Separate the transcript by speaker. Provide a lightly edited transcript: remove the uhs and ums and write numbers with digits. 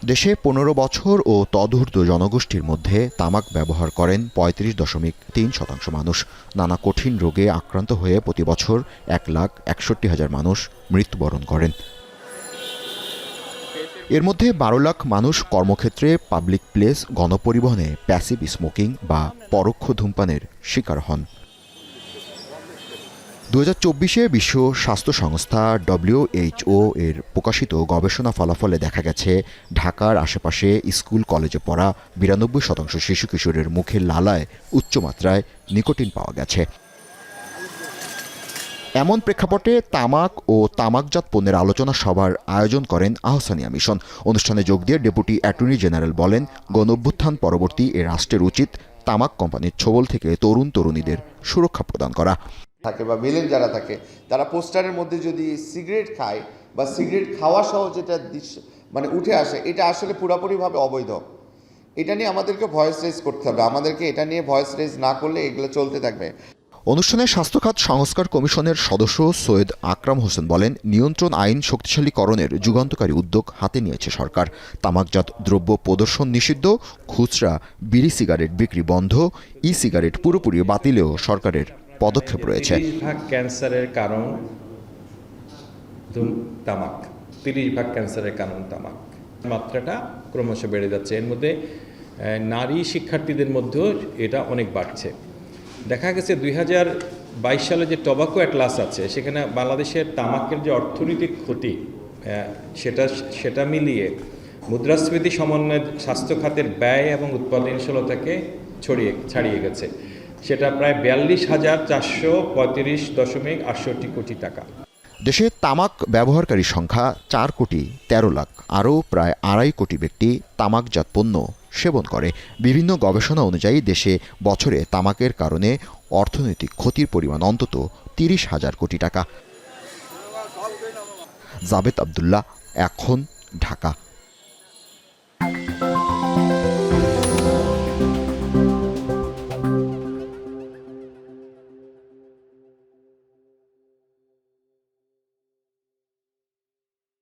Speaker 1: দেশে ১৫ বছর ও তদূর্ধ্ব জনগোষ্ঠীর মধ্যে তামাক ব্যবহার করেন ৩৫.৩% মানুষ। নানা কঠিন রোগে আক্রান্ত হয়ে প্রতি বছর ১,৬১,০০০ মানুষ মৃত্যুবরণ করেন। এর মধ্যে ১২ লাখ মানুষ কর্মক্ষেত্রে, পাবলিক প্লেস, গণপরিবহনে প্যাসিভ স্মোকিং বা পরোক্ষ ধূমপানের শিকার হন। ২০২৪-এ বিশ্ব স্বাস্থ্য সংস্থা WHO এর প্রকাশিত গবেষণা ফলাফলে দেখা গেছে, ঢাকার আশেপাশে স্কুল কলেজে পড়া ৯২% শিশু কিশোরের মুখের লালায় উচ্চমাত্রায় নিকোটিন পাওয়া গেছে। এমন প্রেক্ষাপটে তামাক ও তামাকজাত পণ্যের আলোচনা সভার আয়োজন করেন আহ্ছানিয়া মিশন। অনুষ্ঠানে যোগ দিয়ে ডেপুটি অ্যাটর্নি জেনারেল বলেন, গণঅভ্যুত্থান পরবর্তী এ রাষ্ট্রের উচিত তামাক কোম্পানির ছোবল থেকে তরুণ তরুণীদের সুরক্ষা প্রদান করা।
Speaker 2: থাকে বা মেলেন যারা থাকে, তারা পোস্টারের মধ্যে যদি সিগারেট খায় বা সিগারেট খাওয়া সহ যেটা মানে উঠে আসে, এটা আসলে পুরোপুরিভাবে অবৈধ। এটা নিয়ে আমাদেরকে ভয়েস রেজ করতে হবে। আমাদেরকে এটা নিয়ে ভয়েস রেজ না করলে এগুলো চলতে থাকবে।
Speaker 1: অনুষ্ঠানে স্বাস্থ্যখাত সংস্কার কমিশনের সদস্য সৈয়দ আকরাম হোসেন বলেন, নিয়ন্ত্রণ আইন শক্তিশালীকরণের যুগান্তকারী উদ্যোগ হাতে নিয়েছে সরকার। তামাকজাত দ্রব্য প্রদর্শন নিষিদ্ধ, খুচরা বিড়ি সিগারেট বিক্রি বন্ধ, ই সিগারেট পুরোপুরি বাতিলেও সরকারের পদক্ষেপ রয়েছে।
Speaker 3: ৩০% ক্যান্সারের কারণ তামাক, ৩০% ক্যান্সারের কারণ তামাক। মাত্রাটা ক্রমশ বেড়ে যাচ্ছে। এর মধ্যে নারী শিক্ষার্থীদের মধ্যেও এটা অনেক বাড়ছে। দেখা গেছে 2022 সালে যে টোবাকো অ্যাটলাস আছে, সেখানে বাংলাদেশের তামাকের যে অর্থনৈতিক ক্ষতি সেটা মিলিয়ে মুদ্রাস্ফীতি সমন্বয়ে স্বাস্থ্য খাতের ব্যয় এবং উৎপাদনশীলতাকে ছাড়িয়ে গেছে। সেটা প্রায় ৪২,৪35.৬৮ কোটি টাকা।
Speaker 1: দেশে তামাক ব্যবহারকারী সংখ্যা 4,13,00,000। আরও প্রায় 2.5 কোটি ব্যক্তি তামাকজাত পণ্য সেবন করে। বিভিন্ন গবেষণা অনুযায়ী দেশে বছরে তামাকের কারণে অর্থনৈতিক ক্ষতির পরিমাণ অন্তত 30,000 কোটি টাকা। জাবেদ আবদুল্লাহ, এখন, ঢাকা।